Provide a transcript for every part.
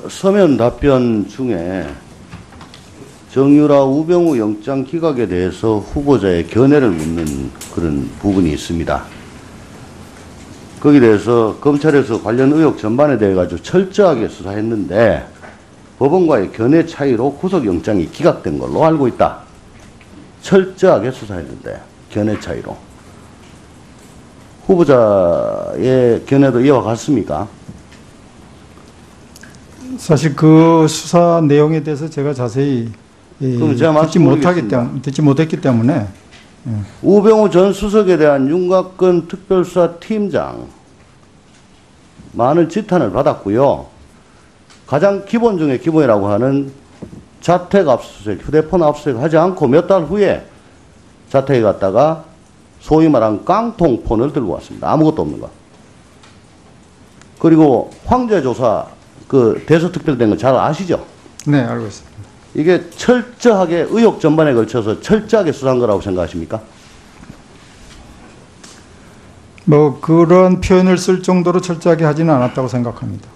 서면 답변 중에 정유라, 우병우 영장 기각에 대해서 후보자의 견해를 묻는 그런 부분이 있습니다. 거기에 대해서 검찰에서 관련 의혹 전반에 대해 가지고 철저하게 수사했는데 법원과의 견해 차이로 구속영장이 기각된 걸로 알고 있다. 철저하게 수사했는데 견해 차이로. 후보자의 견해도 이와 같습니까? 사실 그 수사 내용에 대해서 제가 자세히 듣지 못했기 때문에 우병우 전 수석에 대한 윤곽근 특별수사 팀장 많은 지탄을 받았고요. 가장 기본 중에 기본이라고 하는 자택 압수수색, 휴대폰 압수수색 하지 않고 몇 달 후에 자택에 갔다가 소위 말하는 깡통폰을 들고 왔습니다. 아무것도 없는 거. 그리고 황제조사 그 대서특별된 거 잘 아시죠? 네, 알고 있습니다. 이게 철저하게 의혹 전반에 걸쳐서 철저하게 수사한 거라고 생각하십니까? 뭐 그런 표현을 쓸 정도로 철저하게 하지는 않았다고 생각합니다.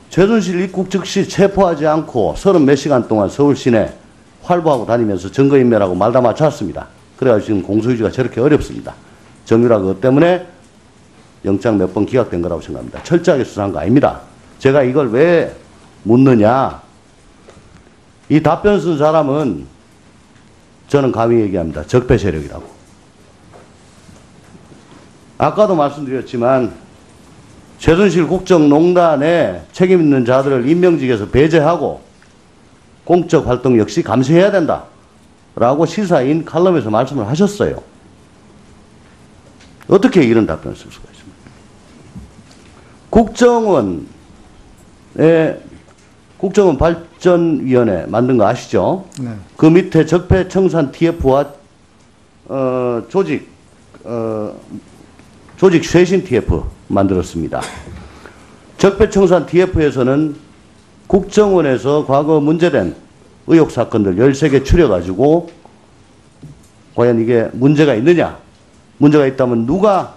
최순실 입국 즉시 체포하지 않고 30몇 시간 동안 서울 시내 활보하고 다니면서 증거인멸하고 말다 맞췄습니다. 그래가지고 지금 공소유지가 저렇게 어렵습니다. 정유라 그것 때문에 영장 몇 번 기각된 거라고 생각합니다. 철저하게 수사한 거 아닙니다. 제가 이걸 왜 묻느냐. 이 답변 쓴 사람은 저는 감히 얘기합니다. 적폐 세력이라고. 아까도 말씀드렸지만 최순실 국정농단에 책임 있는 자들을 임명직에서 배제하고 공적 활동 역시 감시해야 된다. 라고 시사인 칼럼에서 말씀을 하셨어요. 어떻게 이런 답변을 쓸 수가 있습니까? 국정원 발전위원회 만든 거 아시죠? 네. 그 밑에 적폐청산 TF와 조직 쇄신 TF 만들었습니다. 적폐청산 TF에서는 국정원에서 과거 문제된 의혹 사건들 13개 추려가지고 과연 이게 문제가 있느냐, 문제가 있다면 누가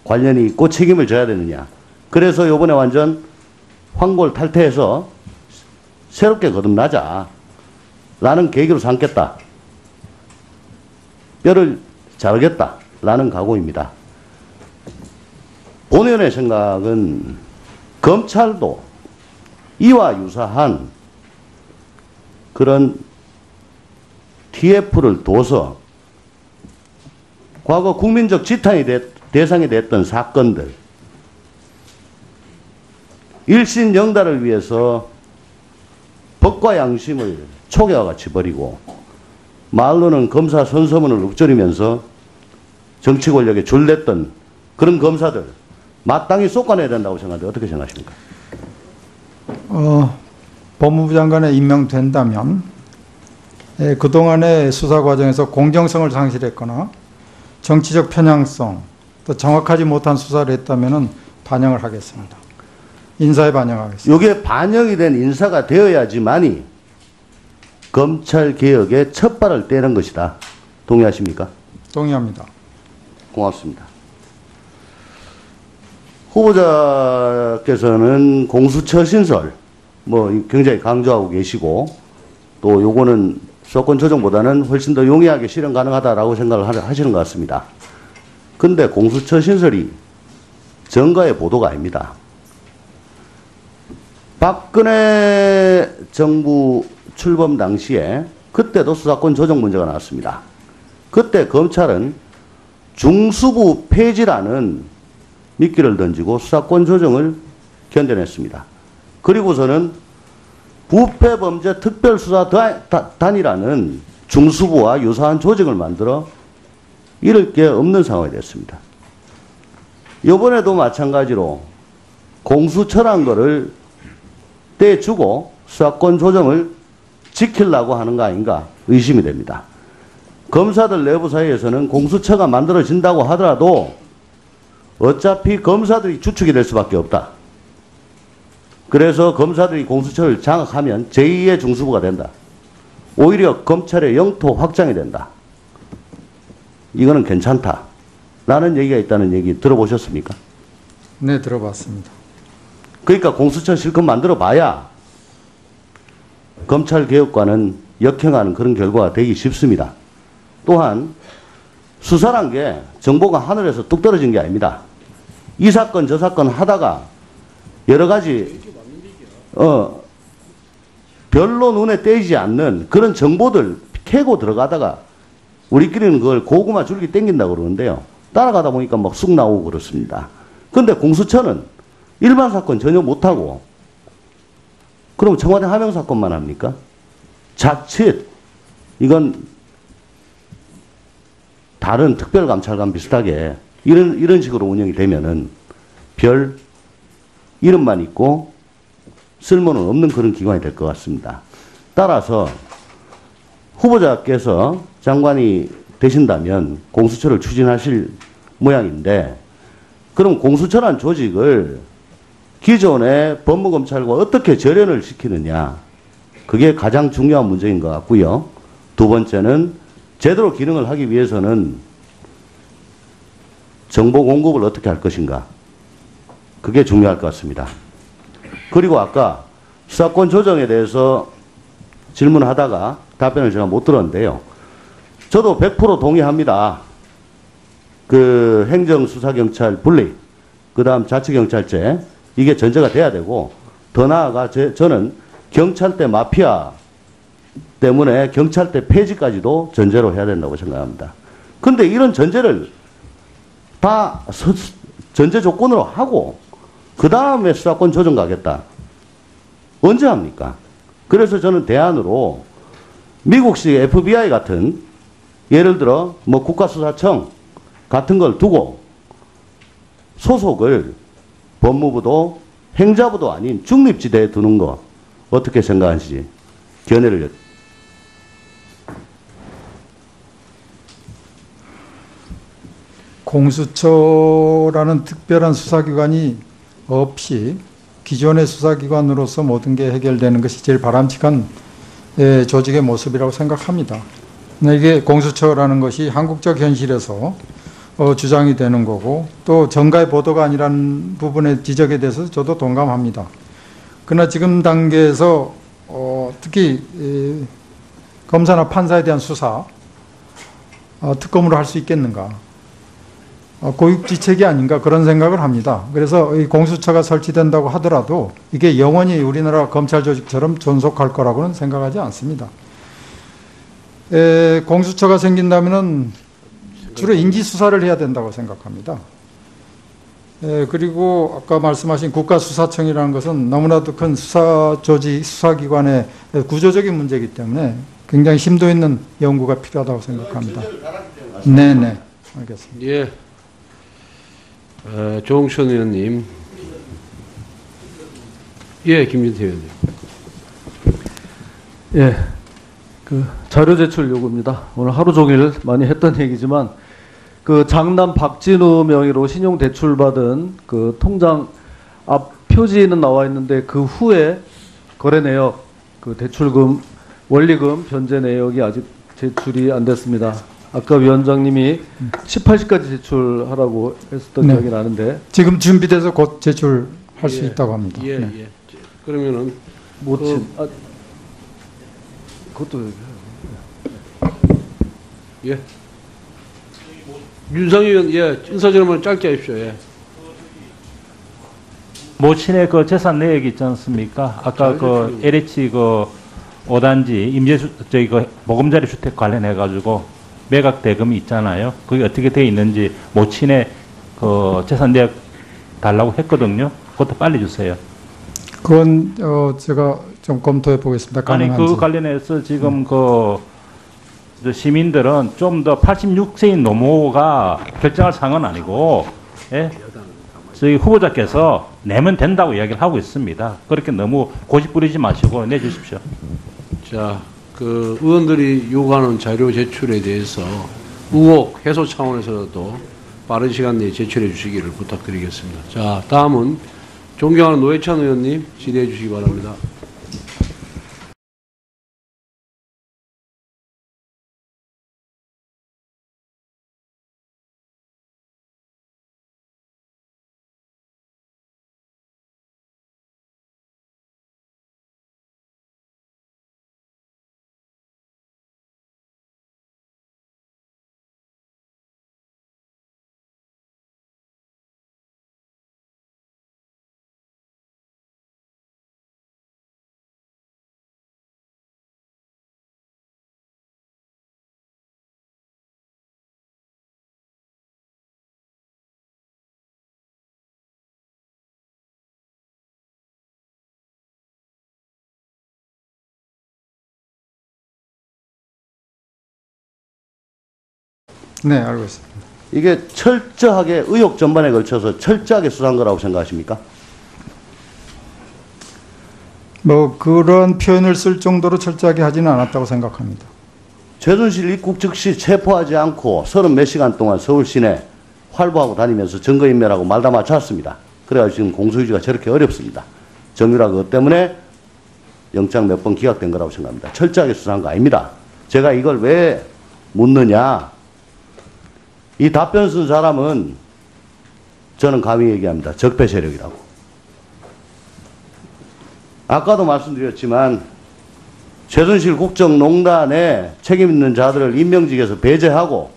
관련이 있고 책임을 져야 되느냐. 그래서 요번에 완전 황골 탈퇴해서 새롭게 거듭나자 라는 계기로 삼겠다. 뼈를 자르겠다 라는 각오입니다. 본의원의 생각은 검찰도 이와 유사한 그런 TF를 둬서 과거 국민적 지탄이 대상이 됐던 사건들 일신영달을 위해서 법과 양심을 초계와 같이 버리고 말로는 검사 선서문을 읊조리면서 정치 권력에 줄냈던 그런 검사들 마땅히 쏟아내야 된다고 생각하는데 어떻게 생각하십니까? 법무부 장관에 임명된다면 그동안의 수사 과정에서 공정성을 상실했거나 정치적 편향성 또 정확하지 못한 수사를 했다면 반영을 하겠습니다. 인사에 반영하겠습니다. 이게 반영이 된 인사가 되어야지만이 검찰 개혁의 첫 발을 떼는 것이다. 동의하십니까? 동의합니다. 고맙습니다. 후보자께서는 공수처 신설 뭐 굉장히 강조하고 계시고 또 요거는 수사권 조정보다는 훨씬 더 용이하게 실현 가능하다라고 생각을 하시는 것 같습니다. 근데 공수처 신설이 정가의 보도가 아닙니다. 박근혜 정부 출범 당시에 그때도 수사권 조정 문제가 나왔습니다. 그때 검찰은 중수부 폐지라는 미끼를 던지고 수사권 조정을 견뎌냈습니다. 그리고서는 부패범죄 특별수사단이라는 중수부와 유사한 조직을 만들어 잃을 게 없는 상황이 됐습니다. 이번에도 마찬가지로 공수처란 거를 떼주고 수사권 조정을 지키려고 하는 거 아닌가 의심이 됩니다. 검사들 내부 사이에서는 공수처가 만들어진다고 하더라도 어차피 검사들이 주축이 될 수밖에 없다. 그래서 검사들이 공수처를 장악하면 제2의 중수부가 된다. 오히려 검찰의 영토 확장이 된다. 이거는 괜찮다. 라는 얘기가 있다는 얘기 들어보셨습니까? 네, 들어봤습니다. 그러니까 공수처 실컷 만들어 봐야 검찰개혁과는 역행하는 그런 결과가 되기 쉽습니다. 또한 수사란 게 정보가 하늘에서 뚝 떨어진 게 아닙니다. 이 사건 저 사건 하다가 여러 가지 별로 눈에 띄지 않는 그런 정보들 캐고 들어가다가 우리끼리는 그걸 고구마 줄기 땡긴다고 그러는데요. 따라가다 보니까 막 쑥 나오고 그렇습니다. 그런데 공수처는 일반 사건 전혀 못하고 그럼 청와대 하명 사건만 합니까? 자칫 이건 다른 특별감찰관 비슷하게 이런 식으로 운영이 되면은 별 이름만 있고 쓸모는 없는 그런 기관이 될 것 같습니다. 따라서 후보자께서 장관이 되신다면 공수처를 추진하실 모양인데 그럼 공수처란 조직을 기존의 법무검찰과 어떻게 절연을 시키느냐 그게 가장 중요한 문제인 것 같고요. 두 번째는 제대로 기능을 하기 위해서는 정보 공급을 어떻게 할 것인가 그게 중요할 것 같습니다. 그리고 아까 수사권 조정에 대해서 질문하다가 답변을 제가 못 들었는데요. 저도 100% 동의합니다. 그 행정수사경찰 분리, 그 다음 자치경찰제 이게 전제가 돼야 되고 더 나아가 저는 경찰대 마피아 때문에 경찰대 폐지까지도 전제로 해야 된다고 생각합니다. 근데 이런 전제를 다 전제 조건으로 하고 그 다음에 수사권 조정 가겠다. 언제 합니까? 그래서 저는 대안으로 미국식 FBI 같은 예를 들어 뭐 국가수사청 같은 걸 두고 소속을 법무부도 행자부도 아닌 중립지대에 두는 거 어떻게 생각하시지? 견해를 공수처라는 특별한 수사기관이 없이 기존의 수사기관으로서 모든 게 해결되는 것이 제일 바람직한 조직의 모습이라고 생각합니다. 이게 공수처라는 것이 한국적 현실에서 주장이 되는 거고 또 정가의 보도가 아니라는 부분의 지적에 대해서 저도 동감합니다. 그러나 지금 단계에서 특히 검사나 판사에 대한 수사 특검으로 할 수 있겠는가 고육지책이 아닌가 그런 생각을 합니다. 그래서 이 공수처가 설치된다고 하더라도 이게 영원히 우리나라 검찰 조직처럼 존속할 거라고는 생각하지 않습니다. 공수처가 생긴다면은 주로 인지수사를 해야 된다고 생각합니다. 그리고 아까 말씀하신 국가수사청이라는 것은 너무나도 큰 수사조직, 수사기관의 구조적인 문제이기 때문에 굉장히 심도 있는 연구가 필요하다고 생각합니다. 네네, 알겠습니다. 예. 조홍천 의원님. 예, 김진태 의원님. 예, 그 자료 제출 요구입니다. 오늘 하루 종일 많이 했던 얘기지만 그 장남 박진우 명의로 신용 대출 받은 그 통장 앞 표지는 나와 있는데 그 후에 거래 내역, 그 대출금, 원리금 변제 내역이 아직 제출이 안 됐습니다. 아까 위원장님이 18시까지 제출하라고 했었던 네. 기억이 나는데 지금 준비돼서 곧 제출할 수 있다고 합니다. 예, 네. 예. 그러면은 그것도 예. 윤상희 의원, 예, 인사질문 짧게 하십시오. 예. 모친의 그 재산 내역이 있지 않습니까? 아까 그 LH 그 5단지 저기 그 보금자리 주택 관련해 가지고 매각 대금이 있잖아요. 그게 어떻게 돼 있는지 모친의 그 재산 내역 달라고 했거든요. 그것도 빨리 주세요. 그건 제가 좀 검토해 보겠습니다. 아니 가능한지. 그 관련해서 지금 저 시민들은 좀 더 86세인 노모가 결정할 사항은 아니고, 예? 저희 후보자께서 내면 된다고 이야기를 하고 있습니다. 그렇게 너무 고집 부리지 마시고 내주십시오. 자, 그 의원들이 요구하는 자료 제출에 대해서 의혹 해소 차원에서도 빠른 시간 내에 제출해 주시기를 부탁드리겠습니다. 자, 다음은 존경하는 노회찬 의원님 질의해 주시기 바랍니다. 네, 알고 있습니다. 이게 철저하게 의혹 전반에 걸쳐서 철저하게 수사한 거라고 생각하십니까? 뭐 그런 표현을 쓸 정도로 철저하게 하지는 않았다고 생각합니다. 최순실 입국 즉시 체포하지 않고 30몇 시간 동안 서울 시내 활보하고 다니면서 증거인멸하고 말다 맞췄습니다. 그래가지고 지금 공소유지가 저렇게 어렵습니다. 정유라 그것 때문에 영장 몇 번 기각된 거라고 생각합니다. 철저하게 수사한 거 아닙니다. 제가 이걸 왜 묻느냐. 이 답변 쓴 사람은 저는 감히 얘기합니다. 적폐 세력이라고. 아까도 말씀드렸지만 최순실 국정농단에 책임 있는 자들을 임명직에서 배제하고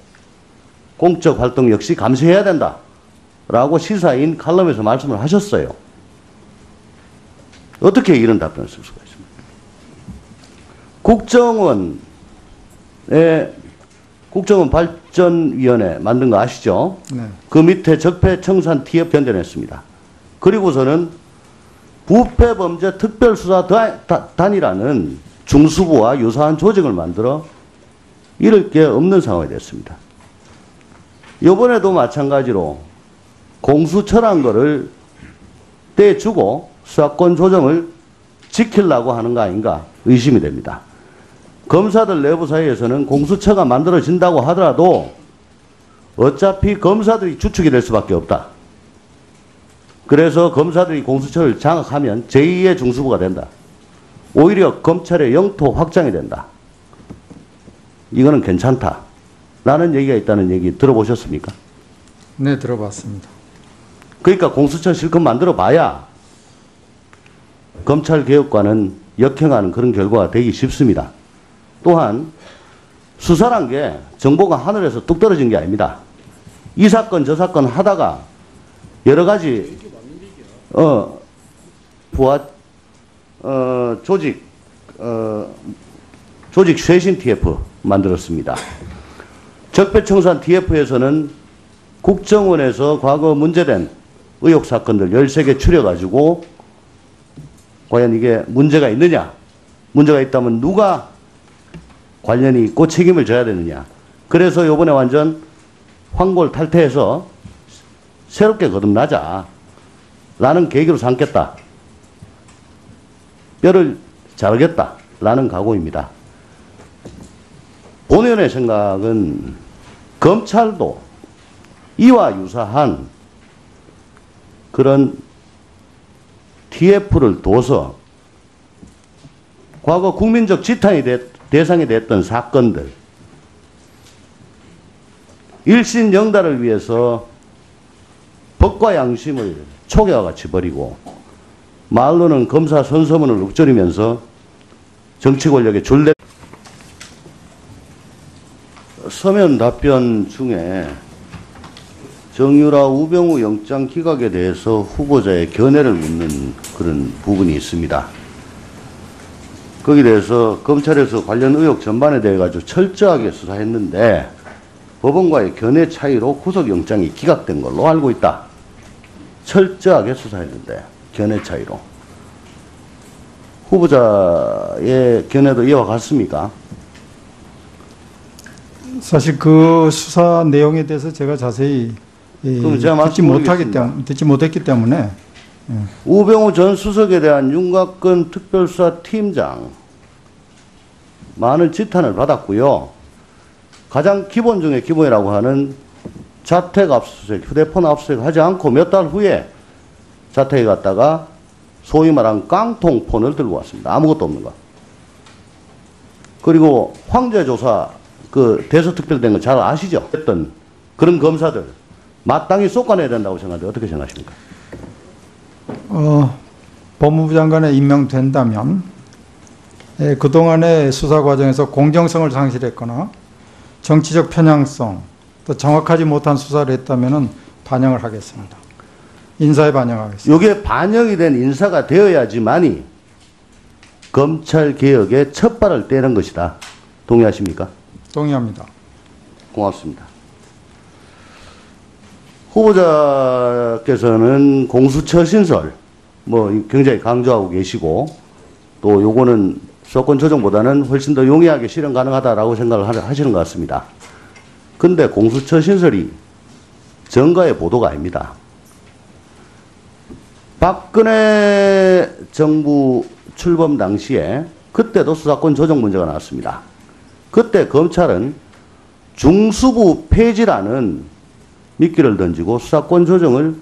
공적 활동 역시 감시해야 된다. 라고 시사인 칼럼에서 말씀을 하셨어요. 어떻게 이런 답변을 쓸 수가 있습니까? 국정원 발전위원회 만든 거 아시죠? 네. 그 밑에 적폐청산 TF 견뎌냈습니다. 그리고서는 부패범죄 특별수사단이라는 중수부와 유사한 조직을 만들어 이럴 게 없는 상황이 됐습니다. 이번에도 마찬가지로 공수처란 거를 떼주고 수사권 조정을 지키려고 하는 거 아닌가 의심이 됩니다. 검사들 내부 사이에서는 공수처가 만들어진다고 하더라도 어차피 검사들이 주축이 될 수밖에 없다. 그래서 검사들이 공수처를 장악하면 제2의 중수부가 된다. 오히려 검찰의 영토 확장이 된다. 이거는 괜찮다. 라는 얘기가 있다는 얘기 들어보셨습니까? 네, 들어봤습니다. 그러니까 공수처 실컷 만들어 봐야 검찰개혁과는 역행하는 그런 결과가 되기 쉽습니다. 또한 수사란 게 정보가 하늘에서 뚝 떨어진 게 아닙니다. 이 사건 저 사건 하다가 여러 가지 조직 쇄신 TF 만들었습니다. 적폐청산 TF에서는 국정원에서 과거 문제된 의혹 사건들 13개 추려가지고 과연 이게 문제가 있느냐, 문제가 있다면 누가 관련이 있고 책임을 져야 되느냐. 그래서 요번에 완전 황골 탈퇴해서 새롭게 거듭나자 라는 계기로 삼겠다. 뼈를 자르겠다 라는 각오입니다. 본의원의 생각은 검찰도 이와 유사한 그런 TF를 둬서 과거 국민적 지탄이 대상이 됐던 사건들 일신영달을 위해서 법과 양심을 초계와 같이 버리고 말로는 검사 선서문을 읊조리면서 정치 권력의 줄내 서면 답변 중에 정유라, 우병우 영장 기각에 대해서 후보자의 견해를 묻는 그런 부분이 있습니다. 거기에 대해서 검찰에서 관련 의혹 전반에 대해 가지고 철저하게 수사했는데 법원과의 견해 차이로 구속영장이 기각된 걸로 알고 있다. 철저하게 수사했는데 견해 차이로. 후보자의 견해도 이와 같습니까? 사실 그 수사 내용에 대해서 제가 자세히 그럼 제가 듣지 못했기 때문에 우병우 전 수석에 대한 윤곽근 특별수사팀장 많은 지탄을 받았고요. 가장 기본 중에 기본이라고 하는 자택 압수수색, 휴대폰 압수수색 하지 않고 몇 달 후에 자택에 갔다가 소위 말한 깡통폰을 들고 왔습니다. 아무것도 없는 거. 그리고 황제조사 그 대서특별된 거 잘 아시죠? 했던 그런 검사들 마땅히 쏟아내야 된다고 생각하는데 어떻게 생각하십니까? 법무부 장관에 임명된다면 그동안의 수사 과정에서 공정성을 상실했거나 정치적 편향성 또 정확하지 못한 수사를 했다면 반영을 하겠습니다. 인사에 반영하겠습니다. 이게 반영이 된 인사가 되어야지만이 검찰 개혁의 첫 발을 떼는 것이다. 동의하십니까? 동의합니다. 고맙습니다. 후보자께서는 공수처 신설 뭐 굉장히 강조하고 계시고 또 요거는 수사권 조정보다는 훨씬 더 용이하게 실현 가능하다라고 생각을 하시는 것 같습니다. 근데 공수처 신설이 정가의 보도가 아닙니다. 박근혜 정부 출범 당시에 그때도 수사권 조정 문제가 나왔습니다. 그때 검찰은 중수부 폐지라는 미끼를 던지고 수사권 조정을